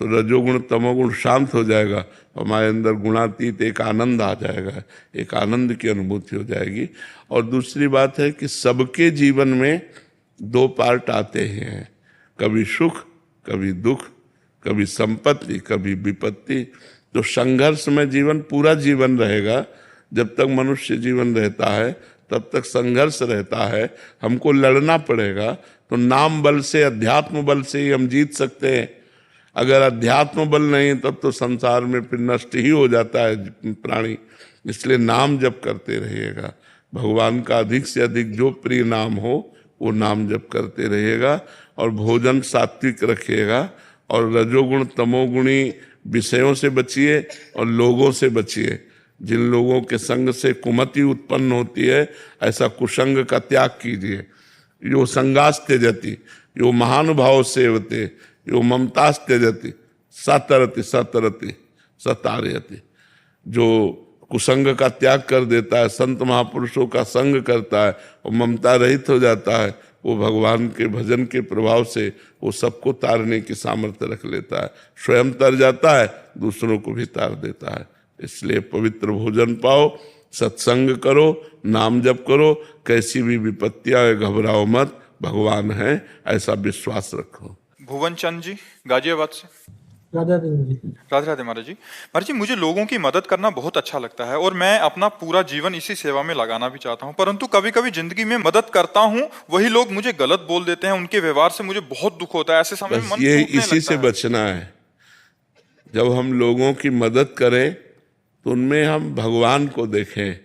तो रजोगुण तमोगुण शांत हो जाएगा, हमारे अंदर गुणातीत एक आनंद आ जाएगा, एक आनंद की अनुभूति हो जाएगी। और दूसरी बात है कि सबके जीवन में दो पार्ट आते हैं, कभी सुख कभी दुख, कभी संपत्ति कभी विपत्ति। तो संघर्ष में जीवन पूरा जीवन रहेगा। जब तक मनुष्य जीवन रहता है तब तक संघर्ष रहता है, हमको लड़ना पड़ेगा। तो नाम बल से, अध्यात्म बल से ही हम जीत सकते हैं। अगर अध्यात्म बल नहीं तब तो संसार में फिर नष्ट ही हो जाता है प्राणी। इसलिए नाम जप करते रहिएगा, भगवान का अधिक से अधिक जो प्रिय नाम हो वो नाम जप करते रहिएगा। और भोजन सात्विक रखिएगा, और रजोगुण तमोगुणी विषयों से बचिए और लोगों से बचिए। जिन लोगों के संग से कुमति उत्पन्न होती है, ऐसा कुसंग का त्याग कीजिए। यो संगास त्यजति यो महानुभाव सेवते यो ममतास त्यजति सतरति सतरति सतारयति। जो कुसंग का त्याग कर देता है, संत महापुरुषों का संग करता है और ममता रहित हो जाता है, वो भगवान के भजन के प्रभाव से वो सबको तारने की सामर्थ्य रख लेता है। स्वयं तर जाता है, दूसरों को भी तार देता है। इसलिए पवित्र भोजन पाओ, सत्संग करो, नाम जप करो, कैसी भी विपत्ति आए घबराओ मत, भगवान है ऐसा विश्वास रखो। भुवन चंद जी गाजियाबाद से। राधे राधे जी। राधे राधे महाराज जी। महाराज जी, मुझे लोगों की मदद करना बहुत अच्छा लगता है और मैं अपना पूरा जीवन इसी सेवा में लगाना भी चाहता हूं, परंतु कभी कभी जिंदगी में मदद करता हूं, वही लोग मुझे गलत बोल देते हैं, उनके व्यवहार से मुझे बहुत दुख होता है। ऐसे समय में मन ये टूटने इसी लगता से है। बचना है। जब हम लोगों की मदद करें तो उनमें हम भगवान को देखें,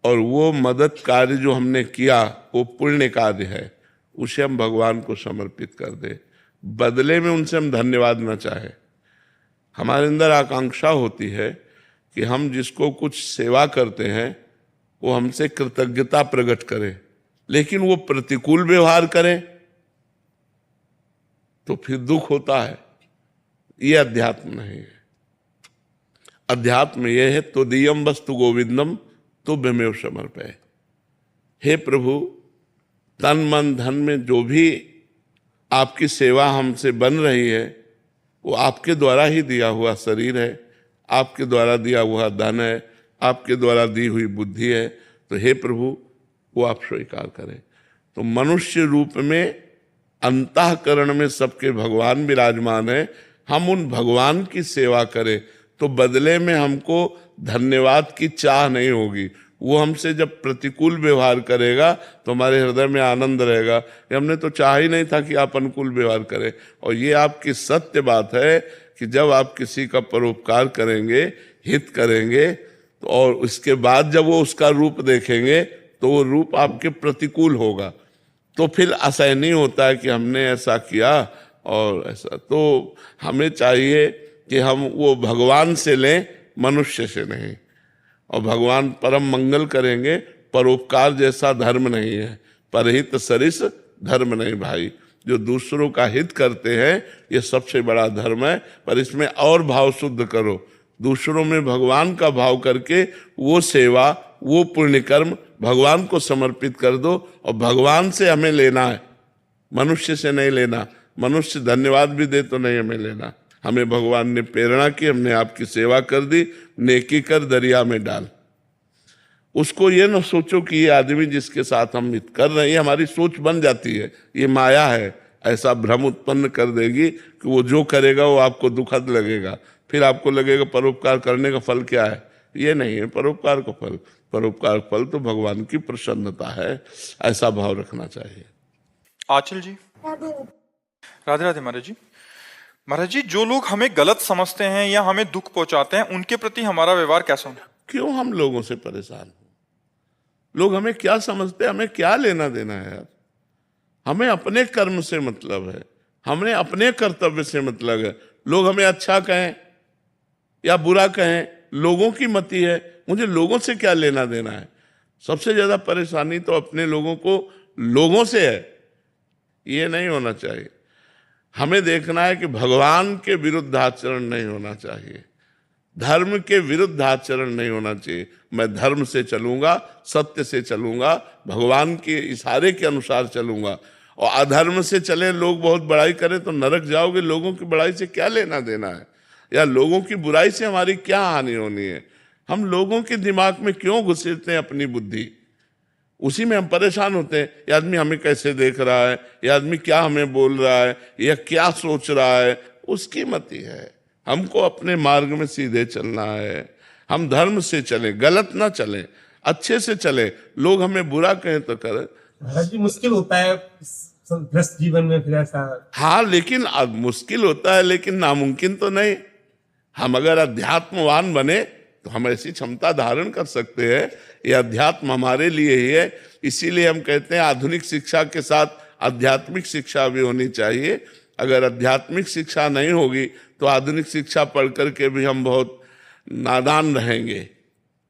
और वो मदद कार्य जो हमने किया वो पुण्य कार्य है, उसे हम भगवान को समर्पित कर दें। बदले में उनसे हम धन्यवाद न चाहें। हमारे अंदर आकांक्षा होती है कि हम जिसको कुछ सेवा करते हैं वो हमसे कृतज्ञता प्रकट करे, लेकिन वो प्रतिकूल व्यवहार करे तो फिर दुख होता है। ये अध्यात्म नहीं है। अध्यात्म ये है तो दियम वस्तु गोविंदम तुभ्यमेव समर्पय। हे प्रभु, तन मन धन में जो भी आपकी सेवा हमसे बन रही है वो आपके द्वारा ही दिया हुआ शरीर है, आपके द्वारा दिया हुआ धन है, आपके द्वारा दी हुई बुद्धि है। तो हे प्रभु, वो आप स्वीकार करें। तो मनुष्य रूप में अंतःकरण में सबके भगवान विराजमान है। हम उन भगवान की सेवा करें तो बदले में हमको धन्यवाद की चाह नहीं होगी। वो हमसे जब प्रतिकूल व्यवहार करेगा तो हमारे हृदय में आनंद रहेगा कि हमने तो चाह ही नहीं था कि आप अनुकूल व्यवहार करें। और ये आपकी सत्य बात है कि जब आप किसी का परोपकार करेंगे, हित करेंगे, तो और उसके बाद जब वो उसका रूप देखेंगे तो वो रूप आपके प्रतिकूल होगा। तो फिर असह्य नहीं होता है कि हमने ऐसा किया और ऐसा। तो हमें चाहिए कि हम वो भगवान से लें, मनुष्य से नहीं। और भगवान परम मंगल करेंगे। परोपकार जैसा धर्म नहीं है, परहित सरिस धर्म नहीं भाई। जो दूसरों का हित करते हैं ये सबसे बड़ा धर्म है। पर इसमें और भाव शुद्ध करो, दूसरों में भगवान का भाव करके वो सेवा, वो पुण्य कर्म भगवान को समर्पित कर दो। और भगवान से हमें लेना है, मनुष्य से नहीं लेना। मनुष्य धन्यवाद भी दे तो नहीं हमें लेना। हमें भगवान ने प्रेरणा की, हमने आपकी सेवा कर दी, नेकी कर दरिया में डाल। उसको ये न सोचो कि ये आदमी जिसके साथ हम हित कर रहे हैं, हमारी सोच बन जाती है, ये माया है, ऐसा भ्रम उत्पन्न कर देगी कि वो जो करेगा वो आपको दुखद लगेगा। फिर आपको लगेगा परोपकार करने का फल क्या है। ये नहीं है परोपकार का फल। परोपकार फल तो भगवान की प्रसन्नता है। ऐसा भाव रखना चाहिए। आंचल जी। राधे राधे महाराज जी। महाराज जी, जो लोग हमें गलत समझते हैं या हमें दुख पहुंचाते हैं, उनके प्रति हमारा व्यवहार कैसा होना? क्यों हम लोगों से परेशान हो? लोग हमें क्या समझते हैं, हमें क्या लेना देना है यार। हमें अपने कर्म से मतलब है, हमें अपने कर्तव्य से मतलब है। लोग हमें अच्छा कहें या बुरा कहें, लोगों की मति है, मुझे लोगों से क्या लेना देना है। सबसे ज्यादा परेशानी तो अपने लोगों को लोगों से है। ये नहीं होना चाहिए। हमें देखना है कि भगवान के विरुद्ध आचरण नहीं होना चाहिए, धर्म के विरुद्ध आचरण नहीं होना चाहिए। मैं धर्म से चलूंगा, सत्य से चलूंगा, भगवान के इशारे के अनुसार चलूंगा। और अधर्म से चले, लोग बहुत बड़ाई करें तो नरक जाओगे। लोगों की बड़ाई से क्या लेना देना है, या लोगों की बुराई से हमारी क्या हानि होनी है? हम लोगों के दिमाग में क्यों घुसेड़ते हैं अपनी बुद्धि? उसी में हम परेशान होते हैं। ये आदमी हमें कैसे देख रहा है, ये आदमी क्या हमें बोल रहा है, या क्या सोच रहा है, उसकी मति है। हमको अपने मार्ग में सीधे चलना है। हम धर्म से चलें, गलत ना चलें, अच्छे से चलें। लोग हमें बुरा कहें तो करें। महाराज जी, मुश्किल होता है ग्रस्त जीवन में फिर ऐसा। हाँ, लेकिन अब मुश्किल होता है, लेकिन नामुमकिन तो नहीं। हम अगर अध्यात्मवान बने तो हम ऐसी क्षमता धारण कर सकते हैं। ये अध्यात्म हमारे लिए ही है। इसीलिए हम कहते हैं आधुनिक शिक्षा के साथ आध्यात्मिक शिक्षा भी होनी चाहिए। अगर आध्यात्मिक शिक्षा नहीं होगी तो आधुनिक शिक्षा पढ़ करके भी हम बहुत नादान रहेंगे,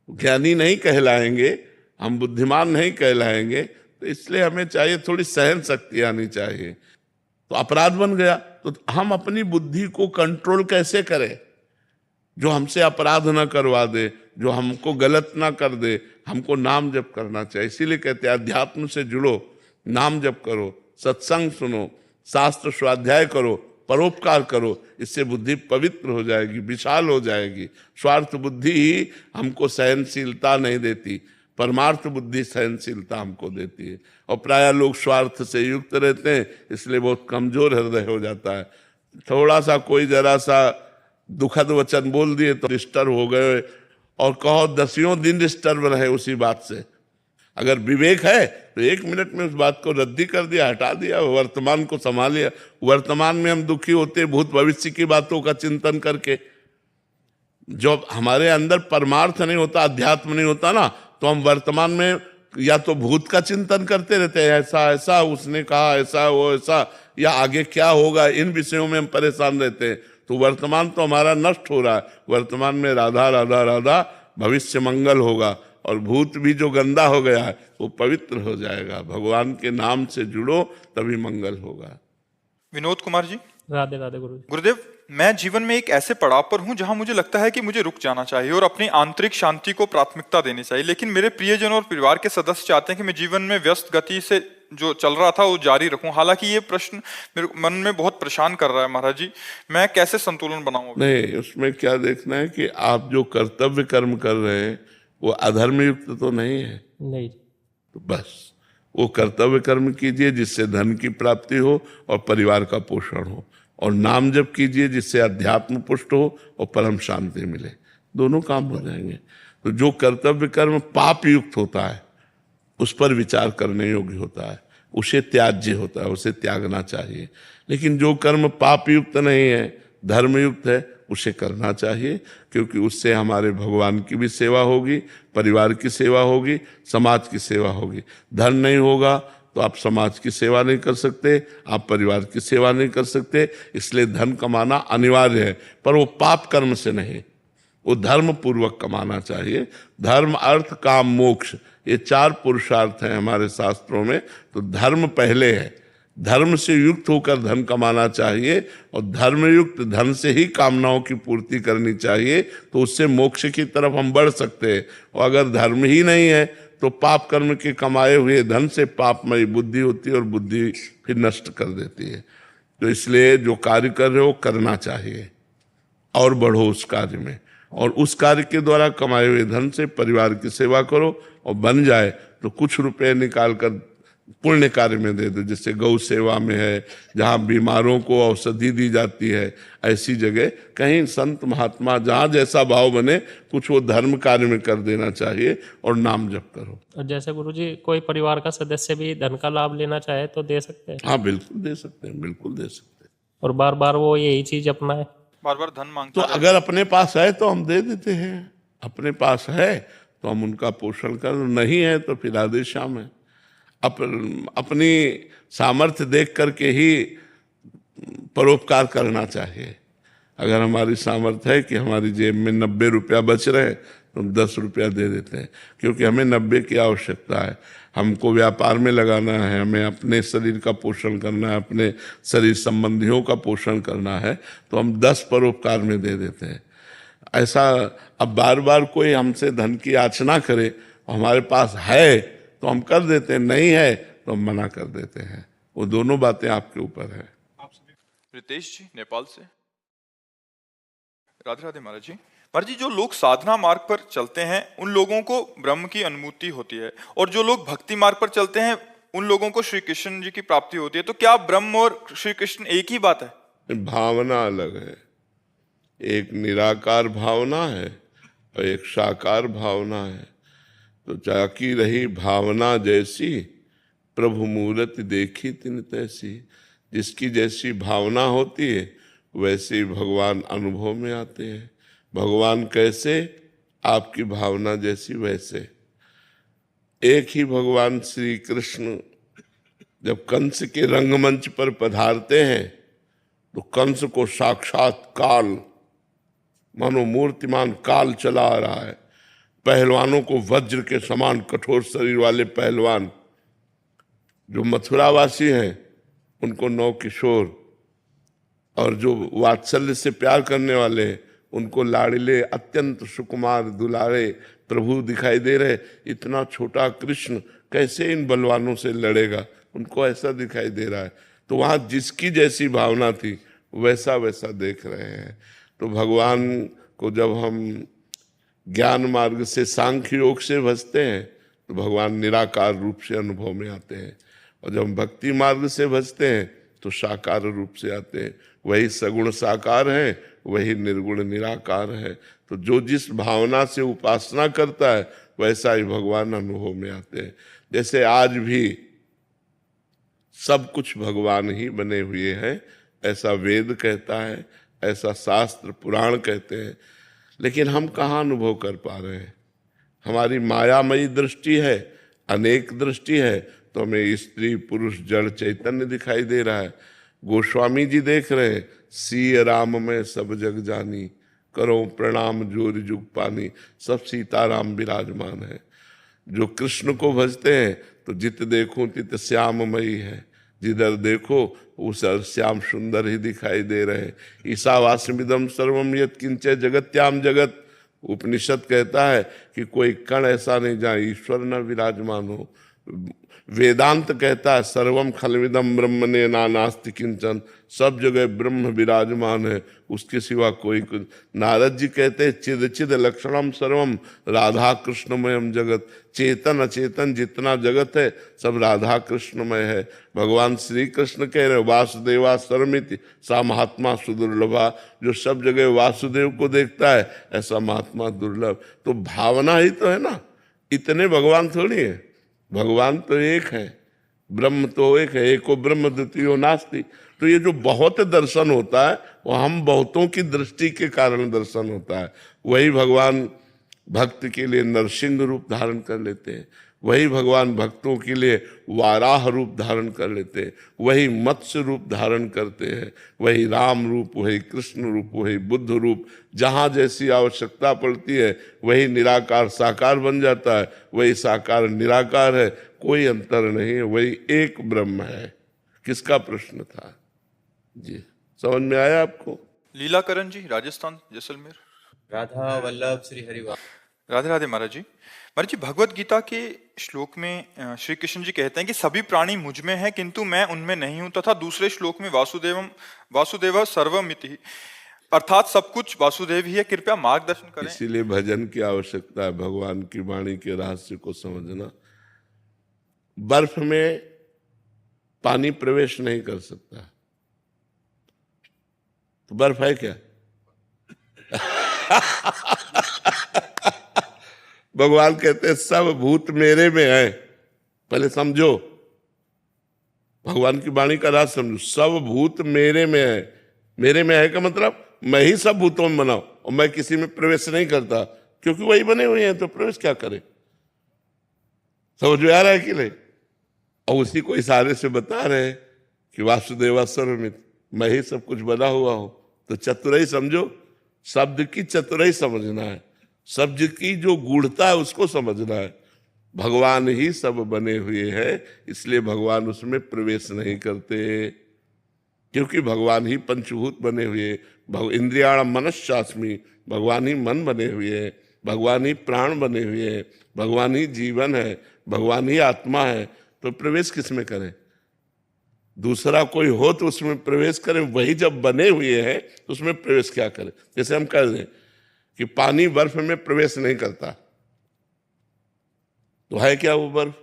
ज्ञानी नहीं कहलाएंगे, हम बुद्धिमान नहीं कहलाएंगे। तो इसलिए हमें चाहिए थोड़ी सहन शक्ति आनी चाहिए। तो अपराध बन गया तो हम अपनी बुद्धि को कंट्रोल कैसे करें? जो हमसे अपराध ना करवा दे, जो हमको गलत ना कर दे, हमको नाम जप करना चाहिए। इसीलिए कहते हैं अध्यात्म से जुड़ो, नाम जप करो, सत्संग सुनो, शास्त्र स्वाध्याय करो, परोपकार करो। इससे बुद्धि पवित्र हो जाएगी, विशाल हो जाएगी। स्वार्थ बुद्धि ही हमको सहनशीलता नहीं देती, परमार्थ बुद्धि सहनशीलता हमको देती है। और प्राय लोग स्वार्थ से युक्त रहते हैं, इसलिए बहुत कमजोर हृदय हो जाता है। थोड़ा सा कोई जरा सा दुखद वचन बोल दिए तो डिस्टर्ब हो गए, और कहो 10 दिन डिस्टर्ब रहे उसी बात से। अगर विवेक है तो 1 मिनट में उस बात को रद्दी कर दिया, हटा दिया, वर्तमान को संभाल लिया। वर्तमान में हम दुखी होते भूत भविष्य की बातों का चिंतन करके। जब हमारे अंदर परमार्थ नहीं होता, अध्यात्म नहीं होता ना, तो हम वर्तमान में या तो भूत का चिंतन करते रहते हैं, ऐसा ऐसा उसने कहा, ऐसा वो ऐसा, या आगे क्या होगा, इन विषयों में हम परेशान रहते हैं। तो वर्तमान तो हमारा नष्ट हो रहा है। वर्तमान में राधा राधा राधा, भविष्य मंगल होगा, और भूत भी जो गंदा हो गया है वो पवित्र हो जाएगा। भगवान के नाम से जुड़ो तभी मंगल होगा। विनोद कुमार जी, राधे राधे गुरु जी। गुरुदेव, मैं जीवन में एक ऐसे पड़ाव पर हूं जहां मुझे लगता है कि मुझे रुक जाना चाहिए और अपनी आंतरिक शांति को प्राथमिकता देनी चाहिए, लेकिन मेरे प्रियजन और परिवार के सदस्य चाहते हैं कि मैं जीवन में व्यस्त गति से जो चल रहा था वो जारी रखूं। हालांकि ये प्रश्न मेरे मन में बहुत परेशान कर रहा है महाराज जी, मैं कैसे संतुलन बनाऊं? नहीं, उसमें क्या देखना है कि आप जो कर्तव्य कर्म कर रहे हैं वो अधर्म युक्त तो नहीं है। नहीं। तो बस वो कर्तव्य कर्म कीजिए जिससे धन की प्राप्ति हो और परिवार का पोषण हो, और नाम जप कीजिए जिससे अध्यात्म पुष्ट हो और परम शांति मिले। दोनों काम हो जाएंगे। तो जो कर्तव्य कर्म पाप युक्त होता है उस पर विचार करने योग्य होता है, उसे त्याज्य होता है, उसे त्यागना चाहिए। लेकिन जो कर्म पाप युक्त नहीं है, धर्म युक्त है, उसे करना चाहिए, क्योंकि उससे हमारे भगवान की भी सेवा होगी, परिवार की सेवा होगी, समाज की सेवा होगी। धन नहीं होगा तो आप समाज की सेवा नहीं कर सकते, आप परिवार की सेवा नहीं कर सकते। इसलिए धन कमाना अनिवार्य है, पर वो पाप कर्म से नहीं, वो धर्म पूर्वक कमाना चाहिए। धर्म, अर्थ, काम, मोक्ष, ये 4 पुरुषार्थ हैं हमारे शास्त्रों में। तो धर्म पहले है, धर्म से युक्त होकर धन कमाना चाहिए, और धर्मयुक्त धन से ही कामनाओं की पूर्ति करनी चाहिए। तो उससे मोक्ष की तरफ हम बढ़ सकते हैं। और अगर धर्म ही नहीं है तो पाप कर्म के कमाए हुए धन से पापमयी बुद्धि होती है, और बुद्धि फिर नष्ट कर देती है। तो इसलिए जो कार्य कर रहे हो करना चाहिए, और बढ़ो उस कार्य में, और उस कार्य के द्वारा कमाए हुए धन से परिवार की सेवा करो, और बन जाए तो कुछ रुपए निकाल कर पुण्य कार्य में दे दो। जैसे गौ सेवा में है, जहाँ बीमारों को औषधि दी जाती है, ऐसी जगह कहीं संत महात्मा जहाँ जैसा भाव बने कुछ वो धर्म कार्य में कर देना चाहिए, और नाम जप करो। और जैसे गुरुजी कोई परिवार का सदस्य भी धन का लाभ लेना चाहे तो दे सकते हैं? हाँ, बिल्कुल दे सकते हैं, बिल्कुल दे सकते हैं। और बार बार वो यही चीज अपनाए? बार बार धन मांगते तो अगर अपने पास है तो हम दे देते हैं, अपने पास है तो हम उनका पोषण कर, नहीं है तो फिर आदेश शाम है। अपनी सामर्थ्य देख करके ही परोपकार करना चाहिए। अगर हमारी सामर्थ्य है कि हमारी जेब में 90 रुपया बच रहे हैं तो हम 10 रुपया दे देते हैं, क्योंकि हमें 90 की आवश्यकता है। हमको व्यापार में लगाना है, हमें अपने शरीर का पोषण करना है, अपने शरीर संबंधियों का पोषण करना है, तो हम 10 परोपकार में दे देते हैं। ऐसा अब बार बार कोई हमसे धन की याचना करे, हमारे पास है तो हम कर देते हैं, नहीं है तो हम मना कर देते हैं। वो दोनों बातें आपके ऊपर है। रितेश जी नेपाल से। राधे राधे महाराज जी। महाराज जी, जो लोग साधना मार्ग पर चलते हैं उन लोगों को ब्रह्म की अनुभूति होती है, और जो लोग भक्ति मार्ग पर चलते हैं उन लोगों को श्री कृष्ण जी की प्राप्ति होती है। तो क्या ब्रह्म और श्री कृष्ण एक ही बात है? भावना अलग है। एक निराकार भावना है और एक साकार भावना है। तो जाकी रही भावना जैसी, प्रभु मूरत देखी तिन तैसी। जिसकी जैसी भावना होती है वैसे ही भगवान अनुभव में आते हैं। भगवान कैसे? आपकी भावना जैसी वैसे। एक ही भगवान श्री कृष्ण जब कंस के रंगमंच पर पधारते हैं तो कंस को साक्षात काल, मानो मूर्तिमान काल चला आ रहा है। पहलवानों को वज्र के समान कठोर शरीर वाले पहलवान जो मथुरावासी हैं उनको नौ किशोर, और जो वात्सल्य से प्यार करने वाले हैं उनको लाड़िले अत्यंत सुकुमार दुलारे प्रभु दिखाई दे रहे। इतना छोटा कृष्ण कैसे इन बलवानों से लड़ेगा, उनको ऐसा दिखाई दे रहा है। तो वहाँ जिसकी जैसी भावना थी वैसा वैसा देख रहे हैं। तो भगवान को जब हम ज्ञान मार्ग से सांख्य योग से भजते हैं तो भगवान निराकार रूप से अनुभव में आते हैं, और जब हम भक्ति मार्ग से भजते हैं तो साकार रूप से आते हैं। वही सगुण साकार है, वही निर्गुण निराकार है। तो जो जिस भावना से उपासना करता है वैसा ही भगवान अनुभव में आते हैं। जैसे आज भी सब कुछ भगवान ही बने हुए हैं, ऐसा वेद कहता है, ऐसा शास्त्र पुराण कहते हैं, लेकिन हम कहाँ अनुभव कर पा रहे हैं? हमारी मायामयी दृष्टि है, अनेक दृष्टि है, तो हमें स्त्री पुरुष जड़ चैतन्य दिखाई दे रहा है। गोस्वामी जी देख रहे हैं, सीय राम में सब जग जानी, करो प्रणाम जोर जुग पानी, सब सीताराम विराजमान है। जो कृष्ण को भजते हैं तो जित देखो तित श्याममयी है, जिधर देखो उस श्याम सुंदर ही दिखाई दे रहे हैं। ईशावास्यमिदं सर्वम यत् किंचे जगत्याम जगत, उपनिषद कहता है कि कोई कण ऐसा नहीं जहाँ ईश्वर न विराजमान हो। वेदांत कहता है सर्वम खलविदम ब्रह्मणे नास्ति किंचन, सब जगह ब्रह्म विराजमान है, उसके सिवा कोई कुछ। नारद जी कहते हैं चिद चिद लक्षणम सर्वम राधा कृष्णमयम जगत, चेतन अचेतन जितना जगत है सब राधा कृष्णमय है। भगवान श्री कृष्ण कह रहे वासुदेवा सर्वमिति सा महात्मा सुदुर्लभा, जो सब जगह वासुदेव को देखता है ऐसा महात्मा दुर्लभ। तो भावना ही तो है ना, इतने भगवान थोड़ी है। भगवान तो एक है, ब्रह्म तो एक है, एको ब्रह्म द्वितीयो नास्ति। तो ये जो बहुत दर्शन होता है वो हम बहुतों की दृष्टि के कारण दर्शन होता है। वही भगवान भक्त के लिए नरसिंह रूप धारण कर लेते हैं, वही भगवान भक्तों के लिए वाराह रूप धारण कर लेते हैं, वही मत्स्य रूप धारण करते हैं, वही राम रूप, वही कृष्ण रूप, वही बुद्ध रूप। जहाँ जैसी आवश्यकता पड़ती है वही निराकार साकार बन जाता है, वही साकार निराकार है, कोई अंतर नहीं है, वही एक ब्रह्म है। किसका प्रश्न था जी? समझ में आया आपको? लीलाकरण जी, राजस्थान जैसलमेर। राधा वल्लभ श्री हरिवास। राधे राधे महाराज जी। महाराज जी, भगवत गीता के श्लोक में श्री कृष्ण जी कहते हैं कि सभी प्राणी मुझ में हैं किंतु मैं उनमें नहीं हूं, तथा दूसरे श्लोक में वासुदेव सर्वमिति, अर्थात सब कुछ वासुदेव ही है, कृपया मार्गदर्शन करें। इसीलिए भजन की आवश्यकता है, भगवान की वाणी के रहस्य को समझना। बर्फ में पानी प्रवेश नहीं कर सकता, तो बर्फ है क्या? भगवान कहते हैं सब भूत मेरे में है। पहले समझो, भगवान की वाणी का राज समझो। सब भूत मेरे में है। मेरे में है का मतलब मैं ही सब भूतों में बनाऊं, और मैं किसी में प्रवेश नहीं करता, क्योंकि वही बने हुए हैं, तो प्रवेश क्या करे? समझ में आ रहा है कि नहीं? और उसी को इशारे से बता रहे हैं कि वासुदेवा सर्वमित, मैं ही सब कुछ बना हुआ हूं। तो चतुराई समझो, शब्द की चतुराई समझना है, शब्द की जो गूढ़ता है उसको समझना है। भगवान ही सब बने हुए हैं, इसलिए भगवान उसमें प्रवेश नहीं करते, क्योंकि भगवान ही पंचभूत बने हुए। इंद्रियाणाम मनश्चास्मि, भगवान ही मन बने हुए हैं, भगवान ही प्राण बने हुए हैं, भगवान ही जीवन है, भगवान ही आत्मा है। तो प्रवेश किस में करें? दूसरा कोई हो तो उसमें प्रवेश करें, वही जब बने हुए हैं तो उसमें प्रवेश क्या करें। जैसे हम कह दें कि पानी बर्फ में प्रवेश नहीं करता, तो है क्या वो बर्फ?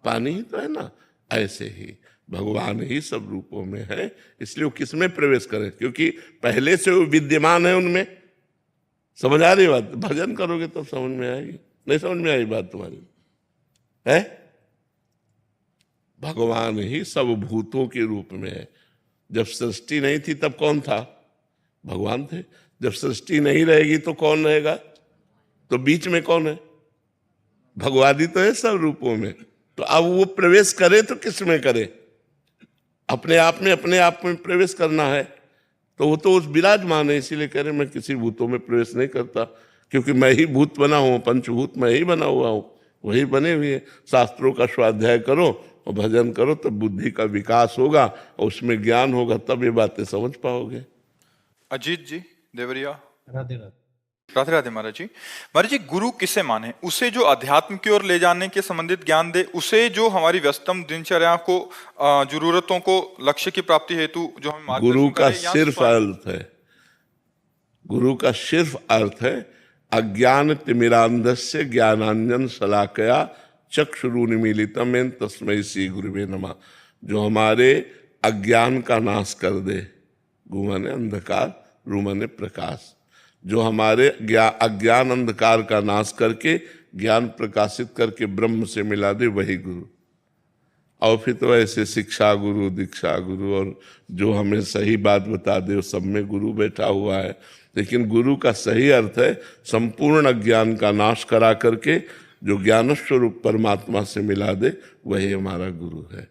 पानी ही तो है ना। ऐसे ही भगवान ही सब रूपों में है, इसलिए वो किसमें प्रवेश करें? क्योंकि पहले से वो विद्यमान है उनमें। समझ आ रही बात? भजन करोगे तो समझ में आएगी। नहीं समझ में आई बात तुम्हारी? है भगवान ही सब भूतों के रूप में है। जब सृष्टि नहीं थी तब कौन था? भगवान थे। जब सृष्टि नहीं रहेगी तो कौन रहेगा? तो बीच में कौन है? भगवान ही तो है सब रूपों में। तो अब वो प्रवेश करे तो किस में करे? अपने आप में प्रवेश करना है, तो वो तो उस विराजमान है। इसीलिए कह रहे मैं किसी भूतों में प्रवेश नहीं करता, क्योंकि मैं ही भूत बना हूं, पंचभूत मैं ही बना हुआ हूं, वही बने हुए हैं। शास्त्रों का स्वाध्याय करो और भजन करो, तब बुद्धि का विकास होगा और उसमें ज्ञान होगा, तब ये बातें समझ पाओगे। अजीत जी देवरिया। राधे राधे। राधे राधे महाराज जी। महाराज जी, गुरु किसे माने? उसे जो अध्यात्म की ओर ले जाने के संबंधित ज्ञान दे, उसे जो हमारी व्यस्तम दिनचर्या को, जरूरतों को, लक्ष्य की प्राप्ति हेतु जो हम मार्गदर्शन गुरु का करे, या सिर्फ अर्थ है, गुरु का सिर्फ अर्थ है अज्ञान तिमिरांधस्य ज्ञानांजन शलाकया चक्षुरुन्मीलितम येन तस्मै श्री गुरुवे नमः। जो हमारे अज्ञान का नाश कर दे। गु माने अंधकार, रु माने प्रकाश। जो हमारे अज्ञान अंधकार का नाश करके ज्ञान प्रकाशित करके ब्रह्म से मिला दे, वही गुरु। और फिर तो ऐसे शिक्षा गुरु, दीक्षा गुरु, और जो हमें सही बात बता दे, सब में गुरु बैठा हुआ है। लेकिन गुरु का सही अर्थ है संपूर्ण अज्ञान का नाश करा करके जो ज्ञान स्वरूप परमात्मा से मिला दे, वही हमारा गुरु है।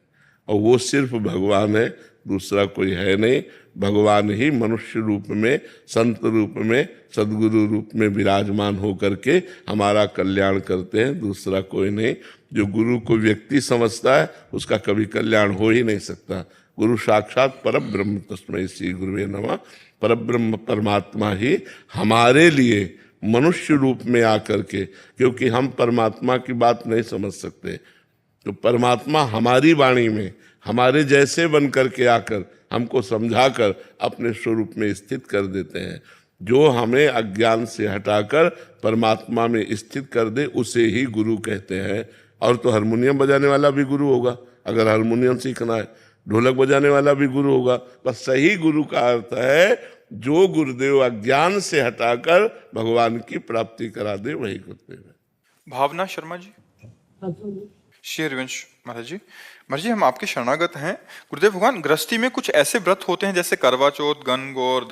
और वो सिर्फ भगवान है, दूसरा कोई है नहीं। भगवान ही मनुष्य रूप में, संत रूप में, सदगुरु रूप में विराजमान होकर के हमारा कल्याण करते हैं, दूसरा कोई नहीं। जो गुरु को व्यक्ति समझता है उसका कभी कल्याण हो ही नहीं सकता। गुरु साक्षात परब्रह्म तस्मै श्री गुरुवे नमः। परब्रह्म परमात्मा ही हमारे लिए मनुष्य रूप में आकर के, क्योंकि हम परमात्मा की बात नहीं समझ सकते, तो परमात्मा हमारी वाणी में हमारे जैसे बन करके आकर हमको समझाकर अपने स्वरूप में स्थित कर देते हैं। जो हमें अज्ञान से हटाकर परमात्मा में स्थित कर दे, उसे ही गुरु कहते हैं। और तो हारमोनियम बजाने वाला भी गुरु होगा, अगर हारमोनियम सीखना है। ढोलक बजाने वाला भी गुरु होगा। बस सही गुरु का अर्थ है जो गुरुदेव अज्ञान से हटाकर भगवान की प्राप्ति करा दे, वही गुरुदेव है। भावना शर्मा जी। श्री हरिवंश महाराज जी। महाराज जी, हम आपके शरणागत हैं। गुरुदेव भगवान, गृहस्थी में कुछ ऐसे व्रत होते हैं जैसे करवा चौथ, गणगौर,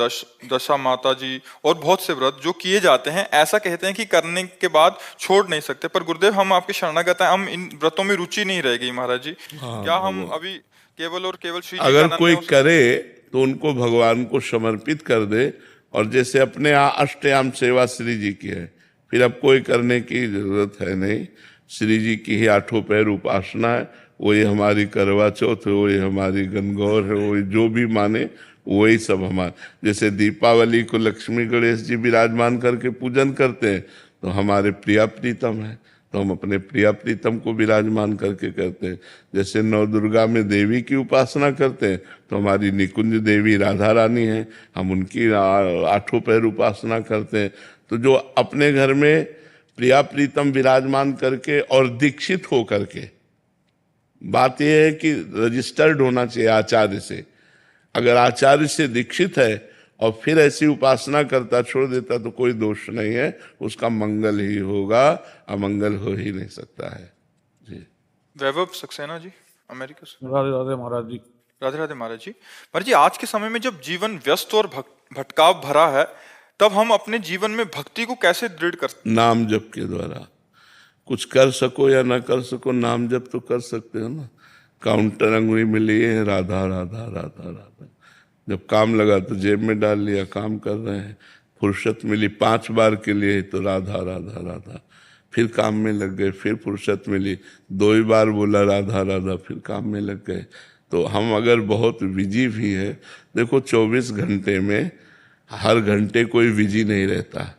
दशा माता जी और बहुत से व्रत जो किए जाते हैं, ऐसा कहते हैं कि करने के बाद छोड़ नहीं सकते। पर गुरुदेव, हम आपके शरणागत हैं, हम इन व्रतों में रुचि नहीं रह गई महाराज जी। क्या हम अभी केवल और केवल श्री जी अगर का कोई करे तो उनको भगवान को समर्पित कर दे। और जैसे अपने यहाँ अष्टयाम सेवा श्री जी की है, फिर अब कोई करने की जरूरत है नहीं। श्री जी की ही 8 पैर उपासना है, वही हमारी करवा चौथ है, वही हमारी गणगौर है, वही जो भी माने वही सब हमारे। जैसे दीपावली को लक्ष्मी गणेश जी विराजमान करके पूजन करते हैं, तो हमारे प्रिया प्रीतम है, तो हम अपने प्रिया प्रीतम को विराजमान करके करते हैं। जैसे नव दुर्गा में देवी की उपासना करते हैं, तो हमारी निकुंज देवी राधा रानी है, हम उनकी 8 पैर उपासना करते हैं। तो जो अपने घर में प्रिया प्रीतम विराजमान करके और दीक्षित हो करके, बात यह है कि रजिस्टर्ड होना चाहिए आचार्य से। अगर आचार्य से दीक्षित है और फिर ऐसी उपासना करता छोड़ देता तो कोई दोष नहीं है, उसका मंगल ही होगा, अमंगल हो ही नहीं सकता है जी। वैभव सक्सेना जी, अमेरिका से। राधे राधे महाराज जी। राधे राधे महाराज जी। महाराज जी, आज के समय में जब जीवन व्यस्त और भटकाव भरा है, तब हम अपने जीवन में भक्ति को कैसे दृढ़ कर? नाम जप के द्वारा। कुछ कर सको या ना कर सको, नाम जप तो कर सकते हो ना। काउंटर अंगुली में लिए हैं राधा राधा राधा राधा, जब काम लगा तो जेब में डाल लिया, काम कर रहे हैं। फुर्सत मिली 5 बार के लिए तो राधा राधा राधा, फिर काम में लग गए। फिर फुर्सत मिली 2 बार बोला राधा राधा, फिर काम में लग गए। तो हम अगर बहुत बिजी भी है, देखो 24 घंटे में हर घंटे कोई बिजी नहीं रहता।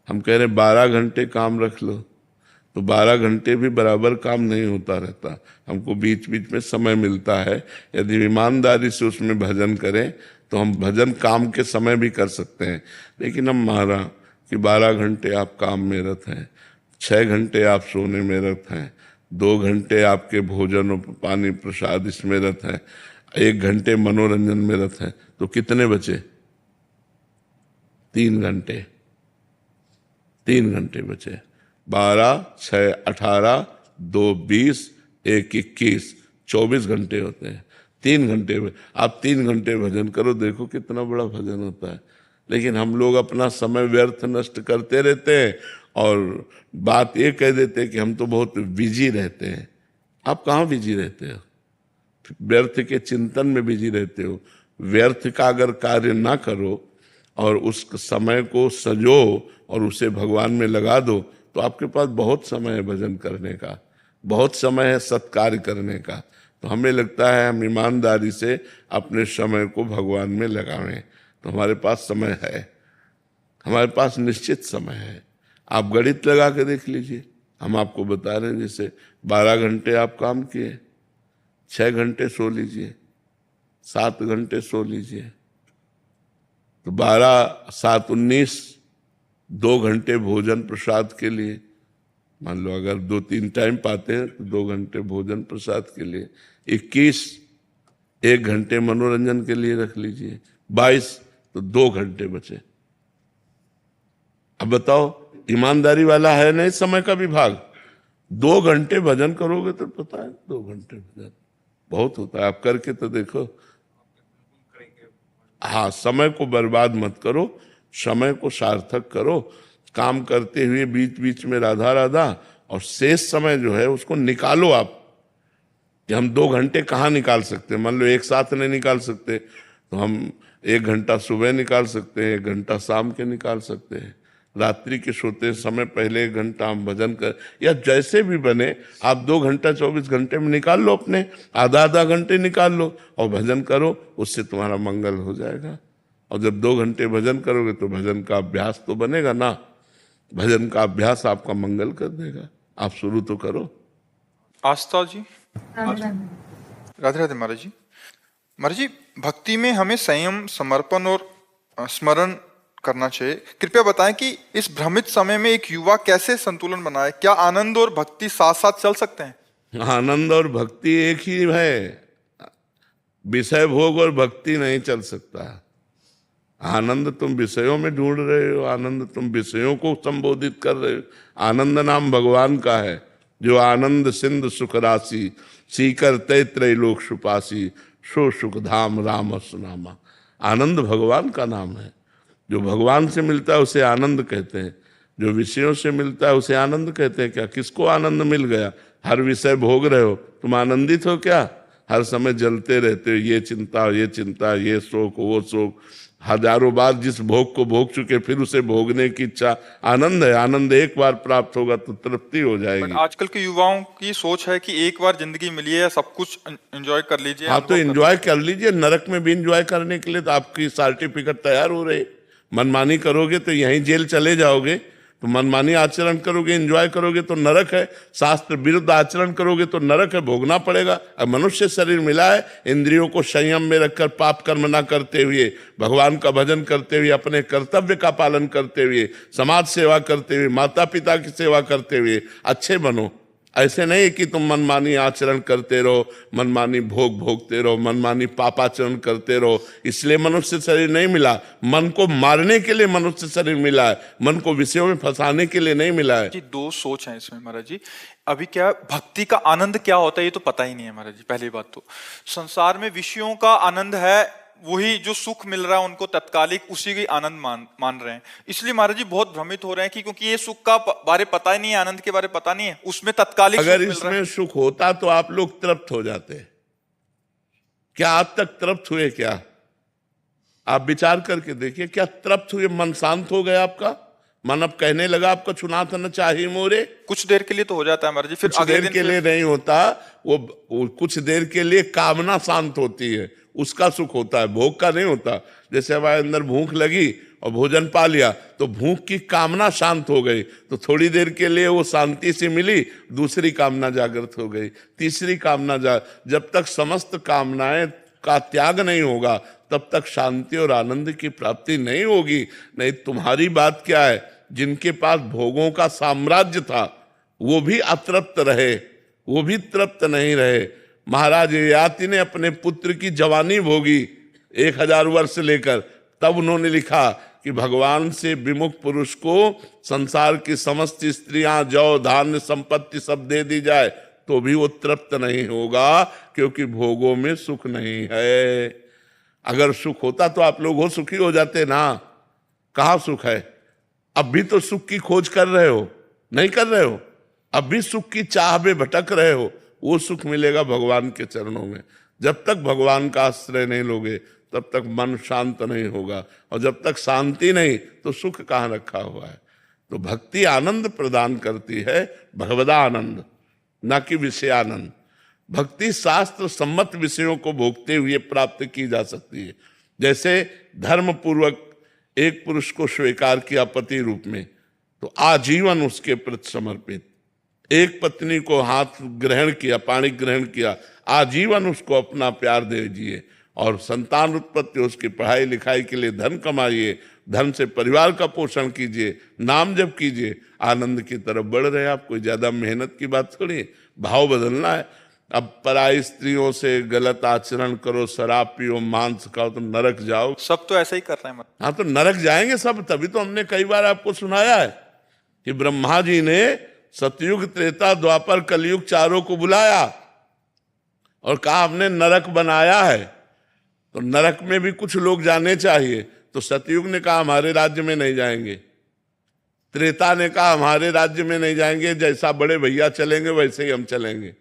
हम कह रहे 12 घंटे काम रख लो, तो 12 घंटे भी बराबर काम नहीं होता रहता, हमको बीच बीच में समय मिलता है। यदि ईमानदारी से उसमें भजन करें तो हम भजन काम के समय भी कर सकते हैं। लेकिन हम मारा कि 12 घंटे आप काम में रत हैं, 6 घंटे आप सोने में रत हैं, 2 घंटे आपके भोजन और पानी प्रसाद इसमें रत हैं, 1 घंटे मनोरंजन में रत हैं, तो कितने बचे? 3 घंटे। 3 घंटे बचे। 12, 6, 18, 2, 20, 1, 21, 24 घंटे होते हैं। 3 घंटे में आप 3 घंटे भजन करो, देखो कितना बड़ा भजन होता है। लेकिन हम लोग अपना समय व्यर्थ नष्ट करते रहते हैं और बात ये कह देते हैं कि हम तो बहुत बिजी रहते हैं। आप कहाँ बिजी रहते हो? व्यर्थ के चिंतन में बिजी रहते हो। व्यर्थ का अगर कार्य ना करो और उस समय को सजो और उसे भगवान में लगा दो तो आपके पास बहुत समय है भजन करने का, बहुत समय है सत्कार्य करने का। तो हमें लगता है हम ईमानदारी से अपने समय को भगवान में लगावें तो हमारे पास समय है, हमारे पास निश्चित समय है। आप गणित लगा के देख लीजिए, हम आपको बता रहे हैं जैसे 12 घंटे आप काम किए, 6 घंटे सो लीजिए, 7 घंटे सो लीजिए, तो 12, 7, 19, 2 घंटे भोजन प्रसाद के लिए, मान लो अगर 2-3 टाइम पाते हैं तो 2 घंटे भोजन प्रसाद के लिए, 21, 1 घंटे मनोरंजन के लिए रख लीजिए, 22 तो 2 घंटे बचे। अब बताओ ईमानदारी वाला है नहीं समय का विभाग? 2 घंटे भजन करोगे तो पता है 2 घंटे भजन बहुत होता है। आप करके तो देखो। हाँ, समय को बर्बाद मत करो, समय को सार्थक करो। काम करते हुए बीच बीच में राधा राधा और शेष समय जो है उसको निकालो आप। कि हम 2 घंटे कहाँ निकाल सकते हैं? मान लो एक साथ नहीं निकाल सकते तो हम 1 घंटा सुबह निकाल सकते हैं, 1 घंटा शाम के निकाल सकते हैं, रात्रि के सोते समय पहले 1 घंटा हम भजन कर, या जैसे भी बने आप 2 घंटा 24 घंटे में निकाल लो, अपने आधा घंटे निकाल लो और भजन करो, उससे तुम्हारा मंगल हो जाएगा। और जब 2 घंटे भजन करोगे तो भजन का अभ्यास तो बनेगा ना, भजन का अभ्यास आपका मंगल कर देगा। आप शुरू तो करो। आस्था जी। राधे राधे महाराज जी। महाराज जी, भक्ति में हमें संयम, समर्पण और स्मरण करना चाहिए। कृपया बताएं कि इस भ्रमित समय में एक युवा कैसे संतुलन बनाए? क्या आनंद और भक्ति साथ साथ चल सकते हैं? आनंद और भक्ति एक ही है, विषय भोग और भक्ति नहीं चल सकता। आनंद तुम विषयों में ढूंढ रहे हो, आनंद तुम विषयों को संबोधित कर रहे हो। आनंद नाम भगवान का है, जो आनंद सिंधु सुख राशि, सीकर तैत्रय लोक सुपासी, सो सुख धाम राम सुनामा। आनंद भगवान का नाम है। जो भगवान से मिलता है उसे आनंद कहते हैं, जो विषयों से मिलता है उसे आनंद कहते हैं। क्या किसको आनंद मिल गया? हर विषय भोग रहे हो, तुम आनंदित हो क्या? हर समय जलते रहते हो, ये चिंता, ये चिंता, ये शोक, वो शोक, हजारों बार जिस भोग को भोग चुके फिर उसे भोगने की इच्छा। आनंद है, आनंद एक बार प्राप्त होगा तो तृप्ति हो जाएगी। आजकल के युवाओं की सोच है कि एक बार जिंदगी मिली है, सब कुछ एंजॉय कर लीजिए। हाँ, तो एंजॉय कर लीजिए। नरक में भी एंजॉय करने के लिए तो आपकी सर्टिफिकेट तैयार हो रही। मनमानी करोगे तो यहीं जेल चले जाओगे, तो मनमानी आचरण करोगे, एंजॉय करोगे तो नरक है, शास्त्र विरुद्ध आचरण करोगे तो नरक है, भोगना पड़ेगा। अब मनुष्य शरीर मिला है, इंद्रियों को संयम में रखकर पाप कर्म ना करते हुए, भगवान का भजन करते हुए, अपने कर्तव्य का पालन करते हुए, समाज सेवा करते हुए, माता पिता की सेवा करते हुए अच्छे बनो। ऐसे नहीं कि तुम मनमानी आचरण करते रहो, मनमानी भोग भोगते रहो, मनमानी पापाचरण करते रहो। इसलिए मनुष्य शरीर नहीं मिला, मन को मारने के लिए मनुष्य शरीर मिला है, मन को विषयों में फंसाने के लिए नहीं मिला है। जी, 2 सोच है इसमें महाराज जी। अभी क्या भक्ति का आनंद क्या होता है ये तो पता ही नहीं है महाराज जी। पहली बात तो संसार में विषयों का आनंद है, वही जो सुख मिल रहा है उनको तत्कालिक उसी की आनंद मान रहे हैं। इसलिए महाराज जी बहुत भ्रमित हो रहे हैं कि क्योंकि ये सुख का बारे पता ही नहीं है, आनंद के बारे पता नहीं है, उसमें तत्कालिक अगर इसमें सुख होता तो आप लोग तृप्त हो जाते। क्या आज तक तृप्त हुए? क्या आप विचार करके देखिए, क्या तृप्त हुए? मन शांत हो गया आपका? मन अब कहने लगा आपका चुना था न चाहिए मोरे? कुछ देर के लिए तो हो जाता है महाराज जी, फिर कुछ देर के लिए नहीं होता। वो कुछ देर के लिए कामना शांत होती है, उसका सुख होता है, भोग का नहीं होता। जैसे हमारे अंदर भूख लगी, और भोजन पा लिया तो भूख की कामना शांत हो गई, तो थोड़ी देर के लिए वो शांति से मिली, दूसरी कामना जागृत हो गई, तीसरी कामना जब तक समस्त कामनाएं का त्याग नहीं होगा तब तक शांति और आनंद की प्राप्ति नहीं होगी। नहीं, तुम्हारी बात क्या है, जिनके पास भोगों का साम्राज्य था वो भी अतृप्त रहे, वो भी तृप्त नहीं रहे। महाराज ययाति ने अपने पुत्र की जवानी भोगी 1000 वर्ष लेकर, तब उन्होंने लिखा कि भगवान से विमुख पुरुष को संसार की समस्त स्त्रियां, जौ, धान्य, संपत्ति सब दे दी जाए तो भी वो तृप्त नहीं होगा, क्योंकि भोगों में सुख नहीं है। अगर सुख होता तो आप लोग हो सुखी हो जाते ना, कहाँ सुख है? अब भी तो सुख की खोज कर रहे हो, नहीं कर रहे हो? अब भी सुख की चाह में भटक रहे हो। वो सुख मिलेगा भगवान के चरणों में। जब तक भगवान का आश्रय नहीं लोगे तब तक मन शांत नहीं होगा, और जब तक शांति नहीं तो सुख कहाँ रखा हुआ है। तो भक्ति आनंद प्रदान करती है, भगवदा आनंद, ना कि विषयानंद। भक्ति शास्त्र सम्मत विषयों को भोगते हुए प्राप्त की जा सकती है। जैसे धर्म पूर्वक एक पुरुष को स्वीकार किया पति रूप में, तो आजीवन उसके प्रति समर्पित। एक पत्नी को हाथ ग्रहण किया, पाणी ग्रहण किया, आजीवन उसको अपना प्यार दे दीजिए। और संतान उत्पत्ति, उसकी पढ़ाई लिखाई के लिए धन कमाइए, धन से परिवार का पोषण कीजिए, नाम जप कीजिए, आनंद की तरफ बढ़ रहे हैं आप। कोई ज्यादा मेहनत की बात थोड़ी है, भाव बदलना है। अब पराई स्त्रियों से गलत आचरण करो, शराब पियो, मांस खाओ तो नरक जाओ। सब तो ऐसा ही कर रहे हैं। हाँ, तो नरक जाएंगे सब। तभी तो हमने कई बार आपको सुनाया है कि ब्रह्मा जी ने सतयुग, त्रेता, द्वापर, कलयुग चारों को बुलाया और कहा हमने नरक बनाया है, तो नरक में भी कुछ लोग जाने चाहिए। तो सतयुग ने कहा हमारे राज्य में नहीं जाएंगे, त्रेता ने कहा हमारे राज्य में नहीं जाएंगे, जैसा बड़े भैया चलेंगे वैसे ही हम चलेंगे।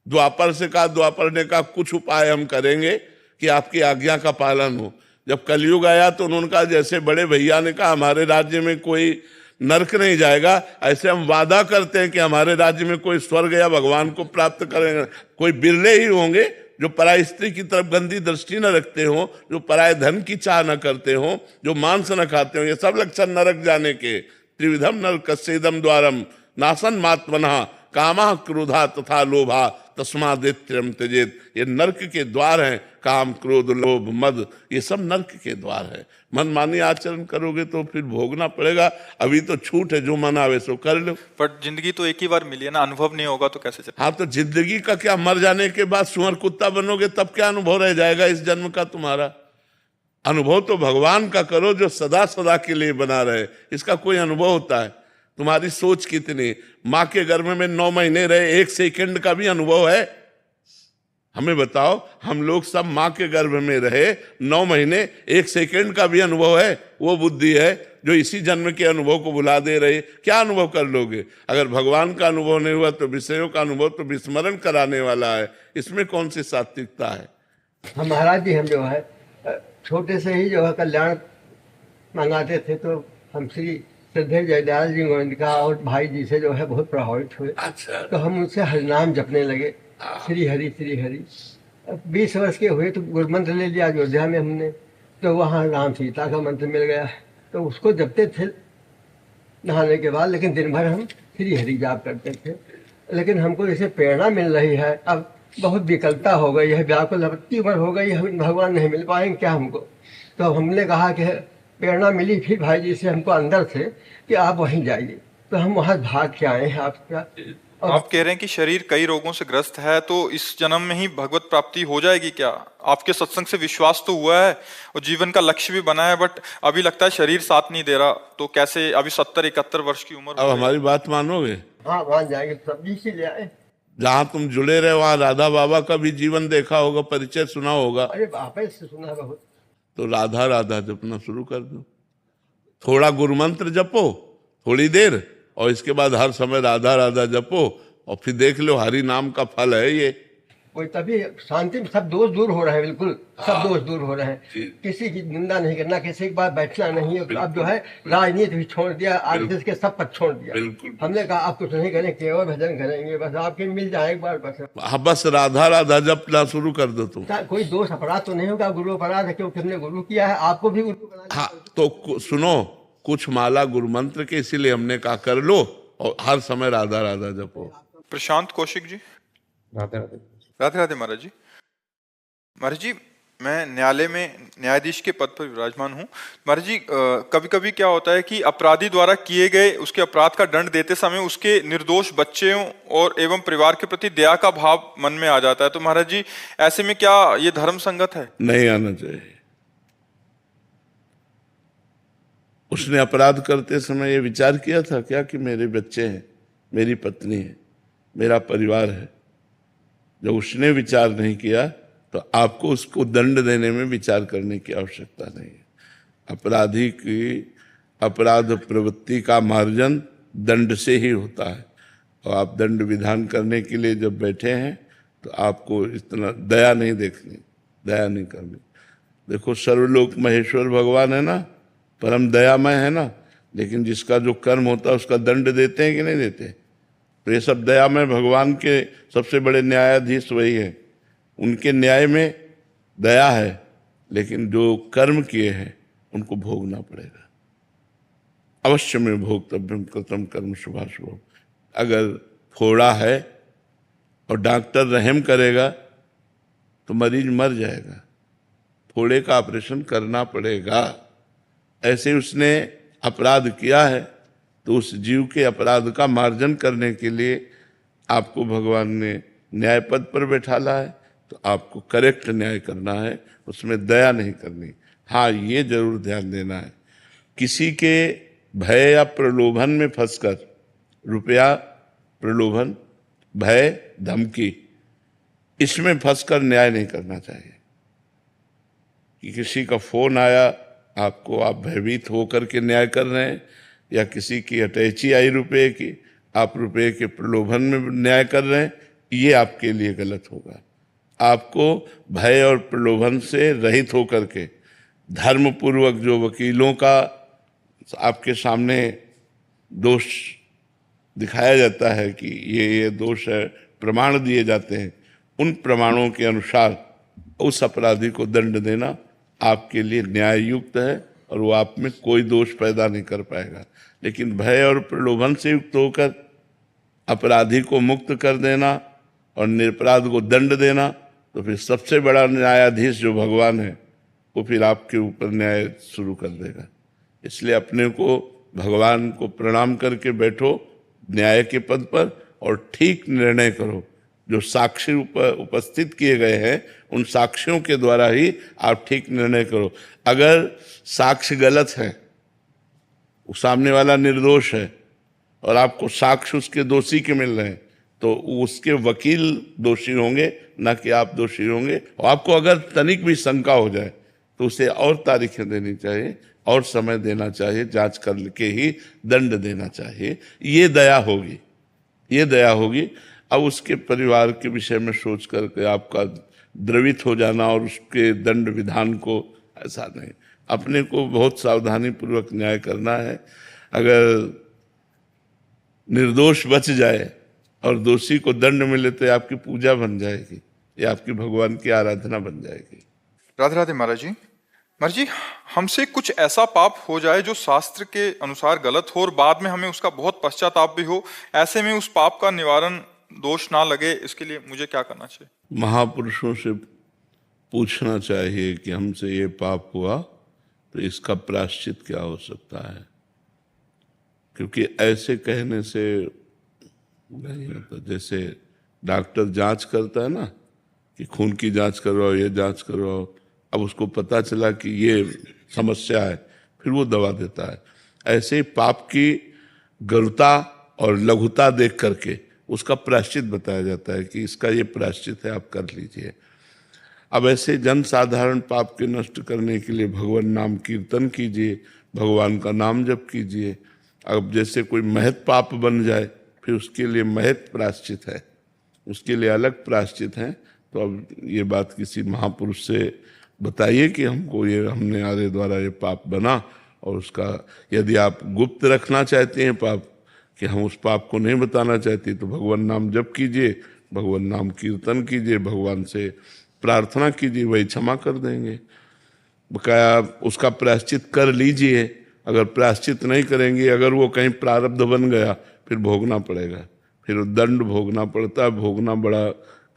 द्वापर से कहा, द्वापर ने कहा कुछ उपाय हम करेंगे कि आपकी आज्ञा का पालन हो। जब कलयुग आया तो उन्होंने कहा जैसे बड़े भैया ने कहा हमारे राज्य में कोई नरक नहीं जाएगा, ऐसे हम वादा करते हैं कि हमारे राज्य में कोई स्वर्ग या भगवान को प्राप्त करेंगे। कोई बिरले ही होंगे जो पराय स्त्री की तरफ गंदी दृष्टि न रखते हो, जो पराय धन की चाह न करते हो, जो मांस न खाते हो। ये सब लक्षण नरक जाने के। त्रिविधम नरकस्येदम द्वारम नासन मात्मनः कामः क्रोधा तथा लोभा तस्मादित्यम त्यजेत। ये नरक के द्वार हैं, काम, क्रोध, लोभ, मद, ये सब नरक के द्वार है। मनमानी आचरण करोगे तो फिर भोगना पड़ेगा। अभी तो छूट है, जो मन आवे सो कर लो। पर जिंदगी तो एक ही बार मिली है ना, अनुभव नहीं होगा तो कैसे चले? हाँ, तो जिंदगी का क्या, मर जाने के बाद सुअर कुत्ता बनोगे तब क्या अनुभव रह जाएगा इस जन्म का तुम्हारा? अनुभव तो भगवान का करो जो सदा सदा के लिए बना रहे। इसका कोई अनुभव होता है? तुम्हारी सोच कितनी। माँ के गर्भ में 9 महीने रहे, 1 सेकंड का भी अनुभव है? हमें बताओ, हम लोग सब माँ के गर्भ में रहे 9 महीने, 1 सेकंड का भी अनुभव है? वो बुद्धि है जो इसी जन्म के अनुभव को भुला दे रही। क्या अनुभव कर लोगे? अगर भगवान का अनुभव नहीं हुआ तो विषयों का अनुभव तो विस्मरण कराने वाला है। इसमें कौन सी सात्विकता है? हम महाराज जी, हम जो है छोटे से ही जो है कल्याण मंगाते थे, तो हम श्री श्रद्धेय जयदयाल जी गोविंद का और भाई जी से जो है बहुत प्रभावित हुए। अच्छा। तो हम उनसे हरिनाम जपने लगे, श्री हरि श्री हरि। 20 वर्ष के हुए तो गुरु मंत्र ले लिया अयोध्या में हमने, तो वहाँ राम सीता का मंत्र मिल गया, तो उसको जपते थे नहाने के बाद। लेकिन दिन भर हम श्री हरि जाप करते थे। लेकिन हमको जैसे प्रेरणा मिल रही है, अब बहुत विकलता हो गई है, व्याकुल इतनी उम्र हो गई, हम भगवान नहीं मिल पाएंगे क्या हमको? तो हमने कहा कि प्रेरणा मिली फिर भाई जी से हमको अंदर से कि आप वहीं जाइए, तो हम वहाँ भाग के आए हैं आपका। आप कह रहे हैं कि शरीर कई रोगों से ग्रस्त है, तो इस जन्म में ही भगवत प्राप्ति हो जाएगी क्या? आपके सत्संग से विश्वास तो हुआ है और जीवन का लक्ष्य भी बना है, बट अभी लगता है शरीर साथ नहीं दे रहा, तो कैसे? अभी 70-71 वर्ष की उम्र। अब हमारी बात मानोगे? हाँ, मान जाएंगे, सब्जी से ले आए। जहाँ तुम जुड़े रहे वहाँ राधा बाबा का भी जीवन देखा होगा, परिचय सुना होगा। अरे बापा से सुना बहुत। तो राधा राधा जपना शुरू कर दो। थोड़ा गुरु मंत्र जपो थोड़ी देर, और इसके बाद हर समय राधा राधा जपो, और फिर देख लो हरि नाम का फल है ये। कोई तभी शांति में सब दोष दूर हो रहे हैं, बिल्कुल सब दोष दूर हो रहे हैं। किसी की निंदा नहीं करना, किसी के पास बैठना नहीं है। अब जो है राजनीति भी छोड़ दिया, आरएसएस के सब पद छोड़ दिया। हमने कहा आप कुछ नहीं करें, केवल भजन करेंगे, बस आपके मिल जाए एक बार बस। हाँ, बस राधा राधा जपना शुरू कर दो तुम। कोई दोष अपराध तो नहीं होगा, गुरु अपराध है क्योंकि हमने गुरु किया है, आपको भी गुरु बनाना। हाँ, तो सुनो, कुछ माला गुरु मंत्र के, इसीलिए हमने कहा कर लो और हर समय राधा राधा जपो। प्रशांत कौशिक जी। राधे राधे। राधे राधे महाराज जी। महाराज जी, मैं न्यायालय में न्यायाधीश के पद पर विराजमान हूँ। महाराज जी, कभी कभी क्या होता है कि अपराधी द्वारा किए गए उसके अपराध का दंड देते समय उसके निर्दोष बच्चों और एवं परिवार के प्रति दया का भाव मन में आ जाता है। तो महाराज जी, ऐसे में क्या ये धर्म संगत है? नहीं आना चाहिए। उसने अपराध करते समय ये विचार किया था क्या कि मेरे बच्चे हैं, मेरी पत्नी है, मेरा परिवार है? जब उसने विचार नहीं किया तो आपको उसको दंड देने में विचार करने की आवश्यकता नहीं है। अपराधी की अपराध प्रवृत्ति का मार्जन दंड से ही होता है, और आप दंड विधान करने के लिए जब बैठे हैं तो आपको इतना दया नहीं देखनी, दया नहीं करनी। देखो, सर्वलोक महेश्वर भगवान है ना, परम दयामय है ना, लेकिन जिसका जो कर्म होता है उसका दंड देते हैं कि नहीं देते? तो ये सब दयामय भगवान के सबसे बड़े न्यायाधीश वही है। उनके न्याय में दया है, लेकिन जो कर्म किए हैं उनको भोगना पड़ेगा। अवश्य में भोक्तव्यम कृतम कर्म शुभाशुभम। अगर फोड़ा है और डॉक्टर रहम करेगा तो मरीज मर जाएगा, फोड़े का ऑपरेशन करना पड़ेगा। ऐसे उसने अपराध किया है तो उस जीव के अपराध का मार्जन करने के लिए आपको भगवान ने न्याय पद पर बैठाला है, तो आपको करेक्ट न्याय करना है, उसमें दया नहीं करनी। हाँ, ये जरूर ध्यान देना है, किसी के भय या प्रलोभन में फंसकर, रुपया प्रलोभन, भय, धमकी, इसमें फंसकर न्याय नहीं करना चाहिए। कि किसी का फोन आया आपको, आप भयभीत होकर के न्याय कर रहे हैं, या किसी की अटैची आई रुपए की, आप रुपए के प्रलोभन में न्याय कर रहे हैं, ये आपके लिए गलत होगा। आपको भय और प्रलोभन से रहित होकर के धर्मपूर्वक जो वकीलों का आपके सामने दोष दिखाया जाता है कि ये दोष है, प्रमाण दिए जाते हैं, उन प्रमाणों के अनुसार उस अपराधी को दंड देना आपके लिए न्याय युक्त है, और वो आप में कोई दोष पैदा नहीं कर पाएगा। लेकिन भय और प्रलोभन से युक्त होकर अपराधी को मुक्त कर देना और निरपराध को दंड देना, तो फिर सबसे बड़ा न्यायाधीश जो भगवान है वो फिर आपके ऊपर न्याय शुरू कर देगा। इसलिए अपने को भगवान को प्रणाम करके बैठो न्याय के पद पर और ठीक निर्णय करो। जो साक्षी उपस्थित किए गए हैं उन साक्ष्यों के द्वारा ही आप ठीक निर्णय करो। अगर साक्ष्य गलत है, वो सामने वाला निर्दोष है और आपको साक्ष्य उसके दोषी के मिल रहे हैं, तो उसके वकील दोषी होंगे, ना कि आप दोषी होंगे। और आपको अगर तनिक भी शंका हो जाए तो उसे और तारीखें देनी चाहिए और समय देना चाहिए, जांच करके ही दंड देना चाहिए। ये दया होगी, ये दया होगी। अब उसके परिवार के विषय में सोच करके आपका द्रवित हो जाना और उसके दंड विधान को, ऐसा नहीं। अपने को बहुत सावधानी पूर्वक न्याय करना है। अगर निर्दोष बच जाए और दोषी को दंड मिले तो आपकी पूजा बन जाएगी, ये आपकी भगवान की आराधना बन जाएगी। राधे राधे महाराज जी। महाराज जी, हमसे कुछ ऐसा पाप हो जाए जो शास्त्र के अनुसार गलत हो और बाद में हमें उसका बहुत पश्चाताप भी हो, ऐसे में उस पाप का निवारण दोष ना लगे, इसके लिए मुझे क्या करना चाहिए? महापुरुषों से पूछना चाहिए कि हमसे ये पाप हुआ तो इसका प्रायश्चित क्या हो सकता है, क्योंकि ऐसे कहने से नहीं होता। जैसे डॉक्टर जांच करता है ना कि खून की जांच करवाओ, ये जांच करवाओ, अब उसको पता चला कि ये समस्या है, फिर वो दवा देता है। ऐसे ही पाप की गरुता और लघुता देख करके उसका प्रायश्चित बताया जाता है कि इसका ये प्रायश्चित है, आप कर लीजिए। अब ऐसे जन साधारण पाप के नष्ट करने के लिए भगवान नाम कीर्तन कीजिए, भगवान का नाम जप कीजिए। अब जैसे कोई महत पाप बन जाए फिर उसके लिए महत प्रायश्चित है, उसके लिए अलग प्रायश्चित है। तो अब ये बात किसी महापुरुष से बताइए कि हमको ये हमने हमारे द्वारा ये पाप बना, और उसका यदि आप गुप्त रखना चाहते हैं पाप, कि हम उस पाप को नहीं बताना चाहते, तो भगवान नाम जप कीजिए, भगवान नाम कीर्तन कीजिए, भगवान से प्रार्थना कीजिए, वही क्षमा कर देंगे। बकाया उसका प्रायश्चित कर लीजिए। अगर प्रायश्चित नहीं करेंगे, अगर वो कहीं प्रारब्ध बन गया, फिर भोगना पड़ेगा, फिर दंड भोगना पड़ता है, भोगना बड़ा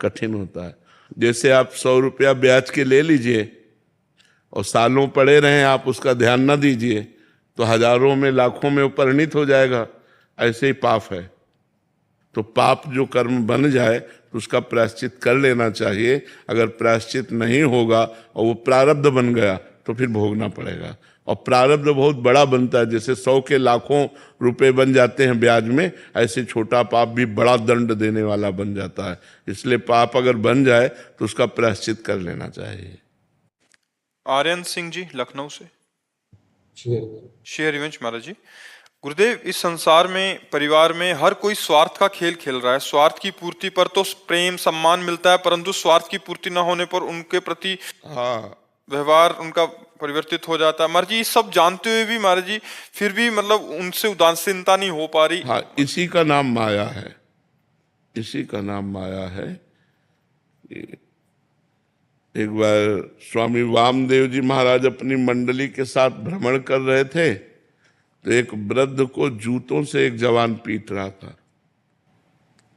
कठिन होता है। जैसे आप 100 रुपया ब्याज के ले लीजिए और सालों पड़े रहें, आप उसका ध्यान न दीजिए, तो हजारों में लाखों में परिणित हो जाएगा। ऐसे ही पाप है। तो पाप जो कर्म बन जाए तो उसका प्रायश्चित कर लेना चाहिए। अगर प्रायश्चित नहीं होगा और वो प्रारब्ध बन गया तो फिर भोगना पड़ेगा। और प्रारब्ध बहुत बड़ा बनता है, जैसे 100 के लाखों रुपए बन जाते हैं ब्याज में, ऐसे छोटा पाप भी बड़ा दंड देने वाला बन जाता है। इसलिए पाप अगर बन जाए तो उसका प्रायश्चित कर लेना चाहिए। आर्यन सिंह जी लखनऊ से। शेयर इवेंट महाराज जी, गुरुदेव, इस संसार में परिवार में हर कोई स्वार्थ का खेल खेल रहा है। स्वार्थ की पूर्ति पर तो प्रेम सम्मान मिलता है, परंतु स्वार्थ की पूर्ति न होने पर उनके प्रति व्यवहार उनका परिवर्तित हो जाता है। महाराज जी, सब जानते हुए भी महाराज जी फिर भी मतलब उनसे उदासीनता नहीं हो पा रही। हाँ, इसी का नाम माया है, इसी का नाम माया है। एक बार स्वामी वामदेव जी महाराज अपनी मंडली के साथ भ्रमण कर रहे थे, तो एक वृद्ध को जूतों से एक जवान पीट रहा था।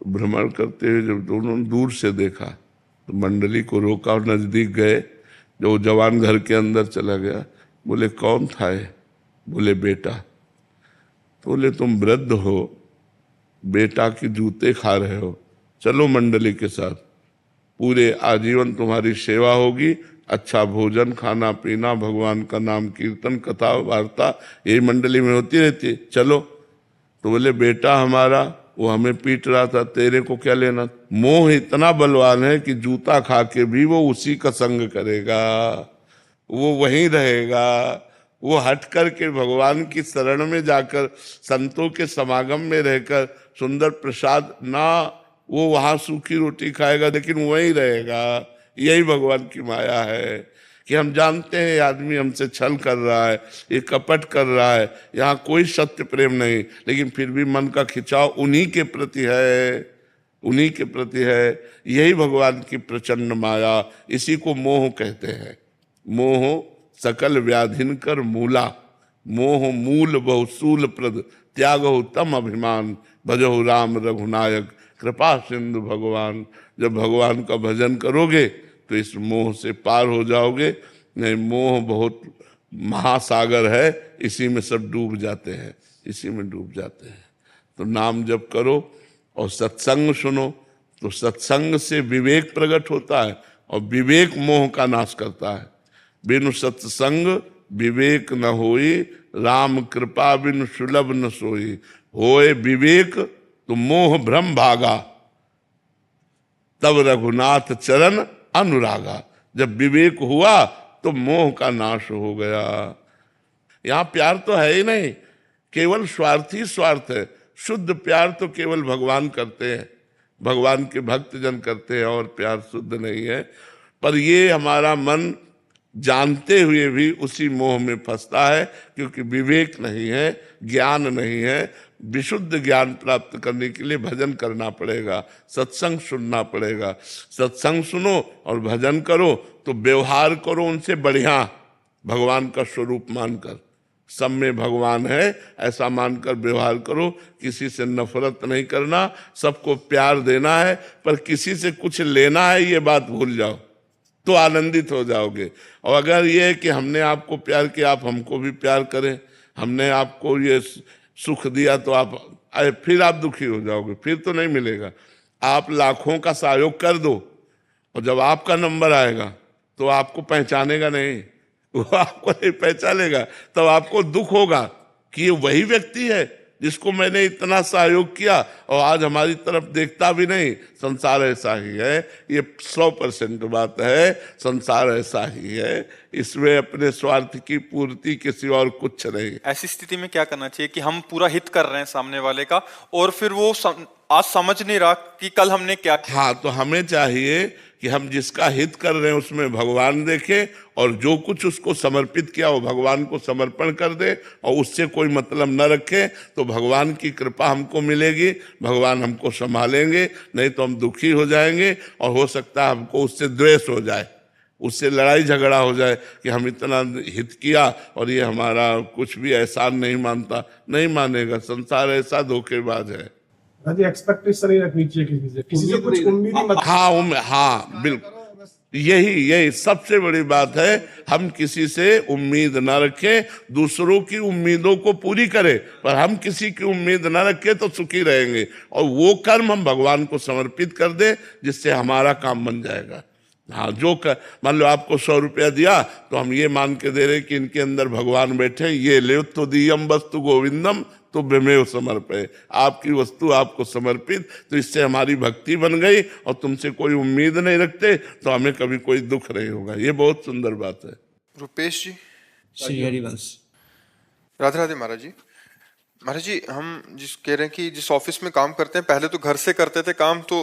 भ्रमण करते हुए जब दोनों दूर से देखा तो मंडली को रोका और नजदीक गए। जो जवान घर के अंदर चला गया, बोले कौन था ये? बोले बेटा। तो बोले तुम वृद्ध हो, बेटा के जूते खा रहे हो, चलो मंडली के साथ, पूरे आजीवन तुम्हारी सेवा होगी, अच्छा भोजन खाना पीना, भगवान का नाम कीर्तन कथा वार्ता यही मंडली में होती रहती है, चलो। तो बोले बेटा हमारा वो हमें पीट रहा था, तेरे को क्या लेना? मोह इतना बलवान है कि जूता खा के भी वो उसी का संग करेगा, वो वहीं रहेगा। वो हट करके भगवान की शरण में जाकर संतों के समागम में रहकर सुंदर प्रसाद ना, वो वहां सूखी रोटी खाएगा लेकिन वहीं रहेगा। यही भगवान की माया है कि हम जानते हैं ये आदमी हमसे छल कर रहा है, ये कपट कर रहा है, यहाँ कोई सत्य प्रेम नहीं, लेकिन फिर भी मन का खिंचाव उन्हीं के प्रति है, उन्हीं के प्रति है। यही भगवान की प्रचंड माया, इसी को मोह कहते हैं। मोह सकल व्याधिन कर मूला, मोह मूल बहुसूल प्रद, त्यागो तम अभिमान, भजो राम रघुनायक, कृपा सिंधु भगवान। जब भगवान का भजन करोगे तो इस मोह से पार हो जाओगे। नहीं, मोह बहुत महासागर है, इसी में सब डूब जाते हैं, इसी में डूब जाते हैं। तो नाम जप करो और सत्संग सुनो, तो सत्संग से विवेक प्रकट होता है और विवेक मोह का नाश करता है। बिनु सत्संग विवेक न होई, राम कृपा बिनु सुलभ न सोई। होए विवेक तो मोह भ्रम भागा, तब रघुनाथ चरण अनुरागा। जब विवेक हुआ तो मोह का नाश हो गया। यहाँ प्यार तो है ही नहीं, केवल स्वार्थी स्वार्थ है। शुद्ध प्यार तो केवल भगवान करते हैं, भगवान के भक्त जन करते हैं, और प्यार शुद्ध नहीं है। पर ये हमारा मन जानते हुए भी उसी मोह में फंसता है, क्योंकि विवेक नहीं है, ज्ञान नहीं है। विशुद्ध ज्ञान प्राप्त करने के लिए भजन करना पड़ेगा, सत्संग सुनना पड़ेगा। सत्संग सुनो और भजन करो तो व्यवहार करो उनसे बढ़िया, भगवान का स्वरूप मानकर। सब में भगवान है ऐसा मानकर व्यवहार करो। किसी से नफरत नहीं करना, सबको प्यार देना है, पर किसी से कुछ लेना है ये बात भूल जाओ तो आनंदित हो जाओगे। और अगर ये है कि हमने आपको प्यार किया, आप हमको भी प्यार करें, हमने आपको ये सुख दिया तो आप फिर आप दुखी हो जाओगे, फिर तो नहीं मिलेगा। आप लाखों का सहयोग कर दो और जब आपका नंबर आएगा तो आपको पहचानेगा नहीं, वो आपको नहीं पहचानेगा, तब आपको दुख होगा कि ये वही व्यक्ति है जिसको मैंने इतना सहयोग किया और आज हमारी तरफ देखता भी नहीं। संसार ऐसा ही है, ये 100% बात है, संसार ऐसा ही है। इसमें अपने स्वार्थ की पूर्ति के सिवा और कुछ नहीं। ऐसी स्थिति में क्या करना चाहिए कि हम पूरा हित कर रहे हैं सामने वाले का, और फिर वो आज समझ नहीं रहा कि कल हमने क्या किया। हाँ, तो हमें चाहिए कि हम जिसका हित कर रहे हैं उसमें भगवान देखें और जो कुछ उसको समर्पित किया वो भगवान को समर्पण कर दे और उससे कोई मतलब न रखे, तो भगवान की कृपा हमको मिलेगी, भगवान हमको संभालेंगे, नहीं तो हम दुखी हो जाएंगे और हो सकता है हमको उससे द्वेष हो जाए, उससे लड़ाई झगड़ा हो जाए कि हम इतना हित किया और ये हमारा कुछ भी एहसान नहीं मानता। नहीं मानेगा, संसार ऐसा धोखेबाज है। एक्सपेक्टेशन नहीं रखनी चाहिए किसी से कुछ उम्मीद ही मत। हाँ बिल्कुल, यही सबसे बड़ी बात है। हम किसी से उम्मीद ना रखें, दूसरों की उम्मीदों को पूरी करें, पर हम किसी की उम्मीद ना रखें तो सुखी रहेंगे। और वो कर्म हम भगवान को समर्पित कर दे जिससे हमारा काम बन जाएगा। हाँ, मान लो आपको 100 रुपया दिया तो हम ये मान के दे रहे कि इनके अंदर भगवान बैठे, ये ले तो दियम वस्तु गोविंदम तो बेमेव समर्पय, आपकी वस्तु आपको समर्पित, तो इससे हमारी भक्ति बन गई और तुमसे कोई उम्मीद नहीं रखते तो हमें कभी कोई दुख नहीं होगा। ये बहुत सुंदर बात है। रुपेश जी। श्री हरिवंश। राधे राधे महाराज जी। महाराज जी, हम जिस कह रहे हैं कि जिस ऑफिस में काम करते हैं, पहले तो घर से करते थे काम, तो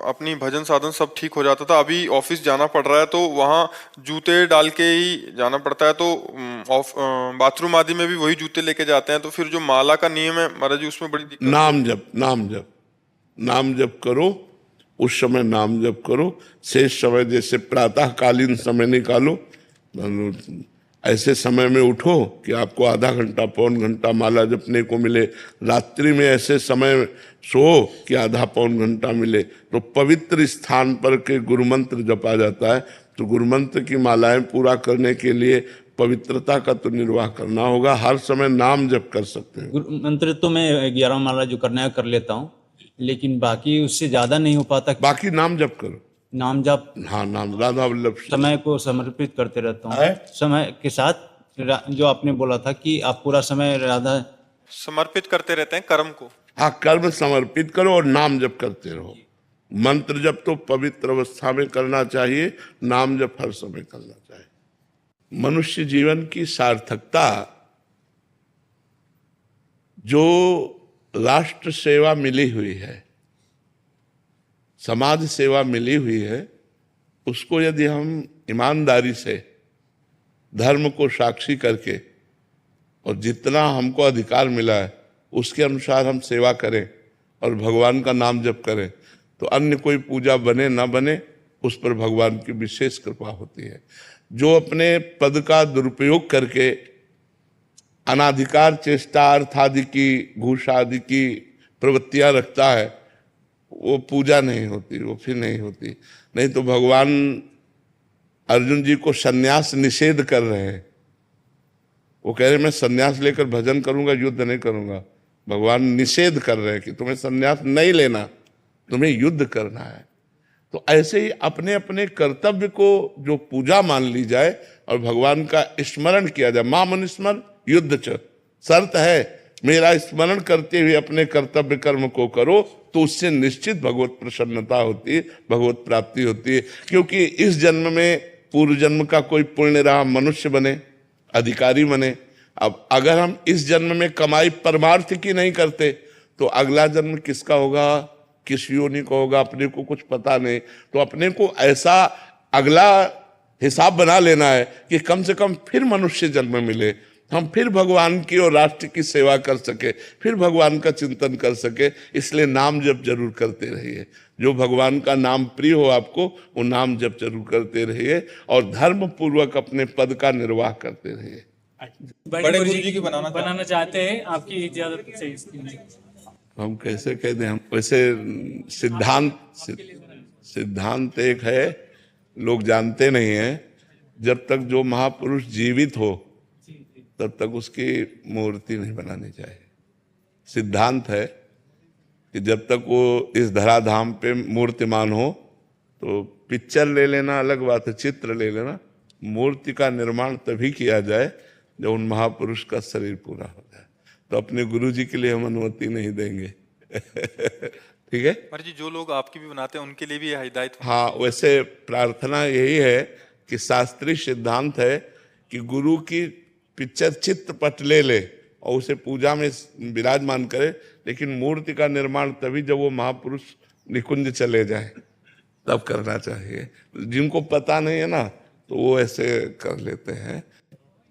अपनी भजन साधन सब ठीक हो जाता था। अभी ऑफिस जाना पड़ रहा है तो वहाँ जूते डाल के ही जाना पड़ता है, तो बाथरूम आदि में भी वही जूते लेके जाते हैं। तो फिर जो माला का नियम है महाराज जी, उसमें बड़ी दिक्कत। नाम जप करो, उस समय नाम जप करो, शेष समय जैसे प्रातःकालीन समय निकालो, ऐसे समय में उठो कि आपको आधा घंटा पौन घंटा माला जपने को मिले, रात्रि में ऐसे समय सो कि आधा पौन घंटा मिले। तो पवित्र स्थान पर के गुरु मंत्र जपा जाता है, तो गुरु मंत्र की मालाएं पूरा करने के लिए पवित्रता का तो निर्वाह करना होगा। हर समय नाम जप कर सकते हैं। गुरु मंत्र तो मैं 11 माला जो करना है कर लेता हूँ, लेकिन बाकी उससे ज्यादा नहीं हो पाता। बाकी नाम जप करो, नाम जप। हाँ, नाम राधा वल्लभ समय को समर्पित करते रहता हूँ, समय के साथ। जो आपने बोला था कि आप पूरा समय राधा समर्पित करते रहते हैं कर्म को। हाँ, कर्म समर्पित करो और नाम जप करते रहो। मंत्र जप तो पवित्र अवस्था में करना चाहिए, नाम जप हर समय करना चाहिए। मनुष्य जीवन की सार्थकता जो राष्ट्र सेवा मिली हुई है, समाज सेवा मिली हुई है, उसको यदि हम ईमानदारी से धर्म को साक्षी करके और जितना हमको अधिकार मिला है उसके अनुसार हम सेवा करें और भगवान का नाम जप करें, तो अन्य कोई पूजा बने ना बने उस पर भगवान की विशेष कृपा होती है। जो अपने पद का दुरुपयोग करके अनाधिकार चेष्टा, अर्थ आदि की, घूस आदि की प्रवृत्तियां रखता है, वो पूजा नहीं होती, वो फिर नहीं होती। नहीं तो भगवान अर्जुन जी को सन्यास निषेध कर रहे हैं। वो कह रहे मैं सन्यास लेकर भजन करूंगा, युद्ध नहीं करूंगा। भगवान निषेध कर रहे हैं कि तुम्हें सन्यास नहीं लेना, तुम्हें युद्ध करना है। तो ऐसे ही अपने अपने कर्तव्य को जो पूजा मान ली जाए और भगवान का स्मरण किया जाए। मां मनुस्मरण युद्ध च, शर्त है मेरा स्मरण करते हुए अपने कर्तव्य कर्म को करो, तो उससे निश्चित भगवत प्रसन्नता होती है, भगवत प्राप्ति होती है। क्योंकि इस जन्म में पूर्व जन्म का कोई पुण्य रहा, मनुष्य बने, अधिकारी बने। अब अगर हम इस जन्म में कमाई परमार्थ की नहीं करते तो अगला जन्म किसका होगा, किस योनि का होगा, अपने को कुछ पता नहीं। तो अपने को ऐसा अगला हिसाब बना लेना है कि कम से कम फिर मनुष्य जन्म मिले, हम फिर भगवान की और राष्ट्र की सेवा कर सके, फिर भगवान का चिंतन कर सके। इसलिए नाम जप जरूर करते रहिए। जो भगवान का नाम प्रिय हो आपको, वो नाम जप जरूर करते रहिए और धर्म पूर्वक अपने पद का निर्वाह करते रहिए। बड़े गुरुजी की बनाना चाहते हैं, आपकी इजाजत से इसके लिए। हम कैसे कह दें, हम वैसे सिद्धांत एक है, लोग जानते नहीं हैं। जब तक जो महापुरुष जीवित हो तब तक उसकी मूर्ति नहीं बनानी चाहिए। सिद्धांत है कि जब तक वो इस धराधाम पे मूर्तिमान हो, तो पिक्चर ले लेना अलग बात है, चित्र ले लेना, मूर्ति का निर्माण तभी किया जाए जब उन महापुरुष का शरीर पूरा हो जाए। तो अपने गुरु जी के लिए हम अनुमति नहीं देंगे। ठीक है महाराज जी, जो लोग आपकी भी बनाते हैं उनके लिए भी यह हिदायत। हाँ, वैसे प्रार्थना यही है कि शास्त्रीय सिद्धांत है कि गुरु की पिक्चर चित्रपट ले और उसे पूजा में विराजमान करे, लेकिन मूर्ति का निर्माण तभी जब वो महापुरुष निकुंज चले जाए तब करना चाहिए। जिनको पता नहीं है ना तो वो ऐसे कर लेते हैं।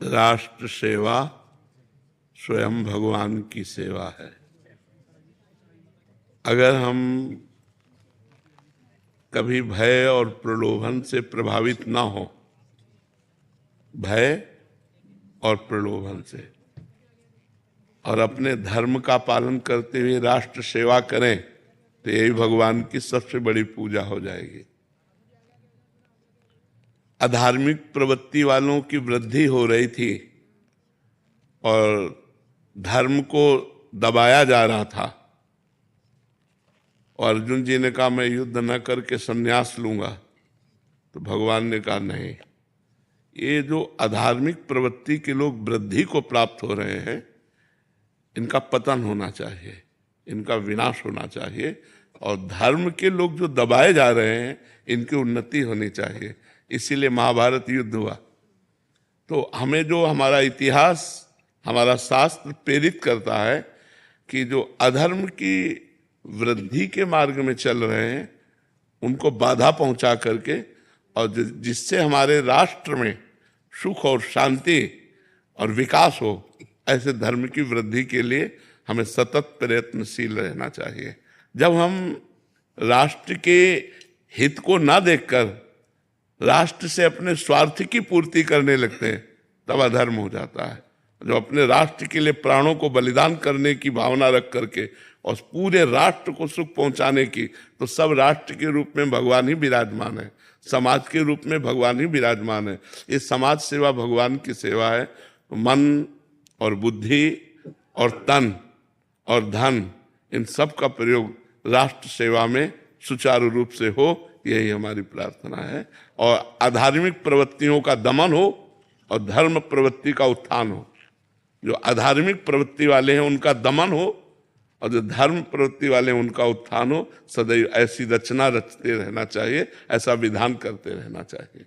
राष्ट्र सेवा स्वयं भगवान की सेवा है। अगर हम कभी भय और प्रलोभन से प्रभावित ना हो, भय और प्रलोभन से, और अपने धर्म का पालन करते हुए राष्ट्र सेवा करें तो यही भगवान की सबसे बड़ी पूजा हो जाएगी। अधार्मिक प्रवृत्ति वालों की वृद्धि हो रही थी और धर्म को दबाया जा रहा था, और अर्जुन जी ने कहा मैं युद्ध न करके संन्यास लूंगा, तो भगवान ने कहा नहीं, ये जो अधार्मिक प्रवृत्ति के लोग वृद्धि को प्राप्त हो रहे हैं इनका पतन होना चाहिए, इनका विनाश होना चाहिए, और धर्म के लोग जो दबाए जा रहे हैं इनकी उन्नति होनी चाहिए। इसीलिए महाभारत युद्ध हुआ। तो हमें जो हमारा इतिहास, हमारा शास्त्र प्रेरित करता है कि जो अधर्म की वृद्धि के मार्ग में चल रहे हैं उनको बाधा पहुंचा करके, और जिससे हमारे राष्ट्र में सुख और शांति और विकास हो, ऐसे धर्म की वृद्धि के लिए हमें सतत प्रयत्नशील रहना चाहिए। जब हम राष्ट्र के हित को ना देखकर राष्ट्र से अपने स्वार्थ की पूर्ति करने लगते हैं तब अधर्म हो जाता है। जो अपने राष्ट्र के लिए प्राणों को बलिदान करने की भावना रख करके और पूरे राष्ट्र को सुख पहुंचाने की, तो सब राष्ट्र के रूप में भगवान ही विराजमान है, समाज के रूप में भगवान ही विराजमान है। ये समाज सेवा भगवान की सेवा है। मन और बुद्धि और तन और धन, इन सब का प्रयोग राष्ट्र सेवा में सुचारू रूप से हो, यही हमारी प्रार्थना है। और अधार्मिक प्रवृत्तियों का दमन हो और धर्म प्रवृत्ति का उत्थान हो। जो अधार्मिक प्रवृत्ति वाले हैं उनका दमन हो और जो धर्म प्रवृत्ति वाले हैं उनका उत्थान हो। सदैव ऐसी रचना रचते रहना चाहिए, ऐसा विधान करते रहना चाहिए।